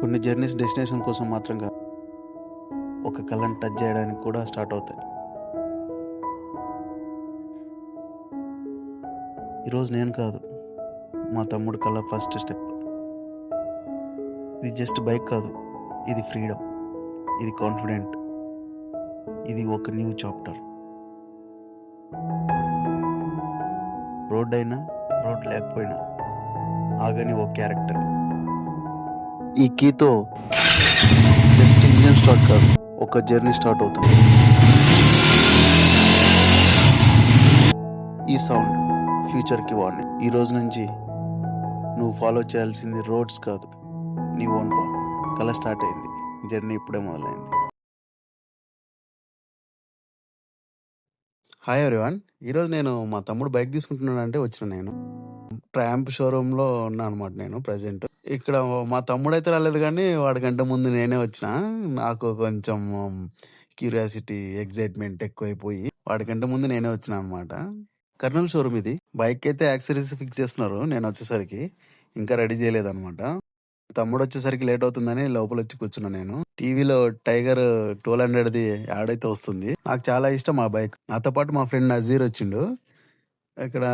కొన్ని journeys destination కోసం మాత్రం కాదు, ఒక కళను టచ్ చేయడానికి కూడా స్టార్ట్ అవుతాయి. ఈరోజు నేను కాదు, మా తమ్ముడు కళ ఫస్ట్ స్టెప్. ఇది జస్ట్ బైక్ కాదు, ఇది ఫ్రీడమ్, ఇది కాన్ఫిడెంట్, ఇది ఒక న్యూ చాప్టర్. రోడ్ అయినా రోడ్ లేకపోయినా ఆగని ఒక క్యారెక్టర్. ఈ కీతో జస్ట్ ఇంజిన్ స్టార్ట్ కాదు, ఒక జర్నీ స్టార్ట్ అవుతుంది. ఈ సౌండ్ ఫ్యూచర్కి వార్నింగ్. ఈ రోజు నుంచి నువ్వు ఫాలో చేయాల్సింది రోడ్స్ కాదు, నీ ఓన్ పాత్. కళ స్టార్ట్ అయింది, జర్నీ ఇప్పుడే మొదలైంది. హాయ్ ఎవ్రీవన్, ఈరోజు నేను మా తమ్ముడు బైక్ తీసుకుంటున్నానంటే వచ్చిన. నేను ట్రాంప్ షోరూంలో ఉన్నా అనమాట. నేను ప్రజెంట్ ఇక్కడ మా తమ్ముడు అయితే రాలేదు, కానీ వాడికంటే ముందు నేనే వచ్చిన. నాకు కొంచెం క్యూరియాసిటీ, ఎగ్జైట్మెంట్ ఎక్కువైపోయి వాడికంటే ముందు నేనే వచ్చిన అనమాట. కర్నూలు షోరూమ్ ఇది. బైక్ అయితే యాక్సరీస్ ఫిక్స్ చేస్తున్నారు, నేను వచ్చేసరికి ఇంకా రెడీ చేయలేదు అనమాట. తమ్ముడు వచ్చేసరికి లేట్ అవుతుందని లోపల వచ్చి కూర్చున్నా. నేను టీవీలో టైగర్ 1200ది యాడ్ అయితే వస్తుంది. నాకు చాలా ఇష్టం ఆ బైక్. నాతో పాటు మా ఫ్రెండ్ నజీర్ వచ్చిండు. ఇక్కడ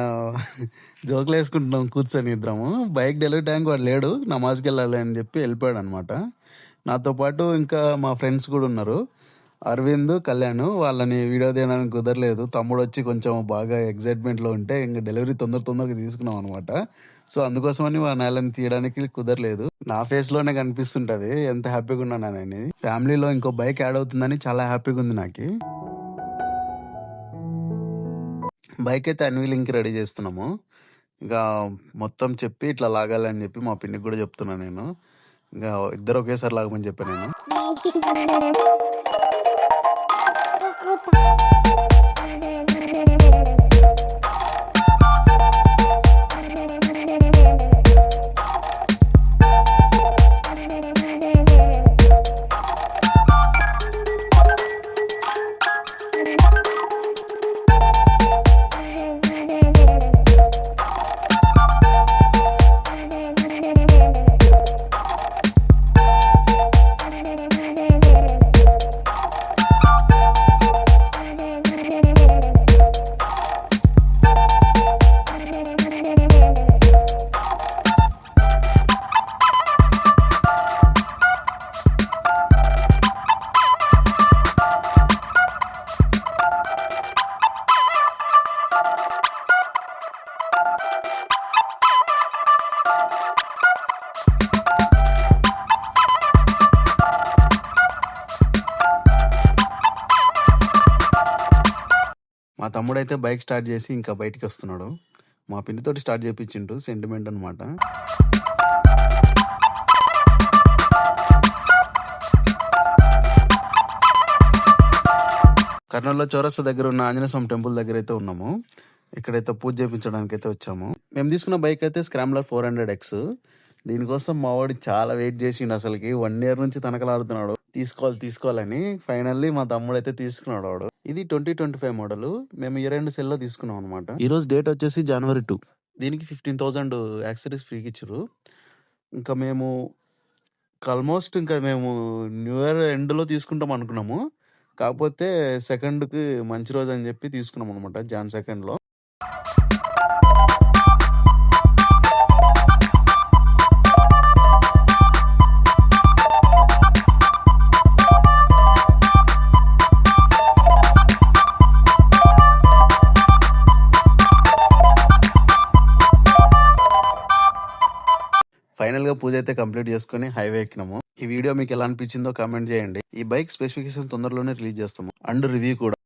జోకులు వేసుకుంటున్నాం కూర్చొని ఇద్దరము. బైక్ డెలివరీ టైంకి వాడు లేడు, నమాజ్కి వెళ్ళాలి అని చెప్పి వెళ్ళిపోయాడు అనమాట. నాతో పాటు ఇంకా మా ఫ్రెండ్స్ కూడా ఉన్నారు, అరవింద్, కళ్యాణ్. వాళ్ళని వీడియో తీయడానికి కుదరలేదు. తమ్ముడు వచ్చి కొంచెం బాగా ఎగ్జైట్మెంట్లో ఉంటే ఇంకా డెలివరీ తొందరగా తీసుకున్నాం అనమాట. సో అందుకోసమని వాళ్ళని తీయడానికి కుదరలేదు. నా ఫేస్ లోనే కనిపిస్తుంటది ఎంత హ్యాపీగా ఉన్నానని. ఫ్యామిలీలో ఇంకో బైక్ యాడ్ అవుతుందని చాలా హ్యాపీగా ఉంది నాకు. బైక్ అయితే అన్వీలింగ్కి రెడీ చేస్తున్నాము. ఇంకా మొత్తం చెప్పి ఇట్లా లాగాలి అని చెప్పి మా పిన్నికి కూడా చెప్తున్నా నేను. ఇంకా ఇద్దరు ఒకేసారి లాగమని చెప్పాను నేను. మా తమ్ముడైతే బైక్ స్టార్ట్ చేసి ఇంకా బయటికి వస్తున్నాడు. మా పిన్నితోటి స్టార్ట్ చేయించిండు, సెంటిమెంట్ అనమాట. కర్నూలులో చౌరస్తా దగ్గర ఉన్న ఆంజనేయ స్వామి టెంపుల్ దగ్గర అయితే ఉన్నాము. ఇక్కడైతే పూజ చేయించడానికి అయితే వచ్చాము. మేము తీసుకున్న బైక్ అయితే స్క్రాంబ్లర్ 400X. దీనికోసం మా వాడు చాలా వెయిట్ చేసిండు. అసలుకి 1 year నుంచి తనకలాడుతున్నాడు తీసుకోవాలని. ఫైనల్లీ మా తమ్ముడు అయితే తీసుకున్నాడు. వాడు ఇది 2025 మోడల్. మేము ఇయర్ ఎండ్ సెల్ లో తీసుకున్నాం అనమాట. ఈ రోజు డేట్ వచ్చేసి January 2. దీనికి 15,000 యాక్సరీస్ ఫ్రీకి ఇచ్చారు. ఇంకా మేము ఆల్మోస్ట్ మేము న్యూ ఇయర్ ఎండ్ లో తీసుకుంటాం అనుకున్నాము. కాకపోతే 2కి మంచి రోజు అని చెప్పి తీసుకున్నాం అనమాట, Jan 2 ఫైనల్ గా పూజ అయితే కంప్లీట్ చేసుకుని హైవే ఎక్కినాము. ఈ వీడియో మీకు ఎలా అనిపించిందో కామెంట్ చేయండి. ఈ బైక్ స్పెసిఫికేషన్ తొందరలోనే రిలీజ్ చేస్తాము, అండ్ రివ్యూ కూడా.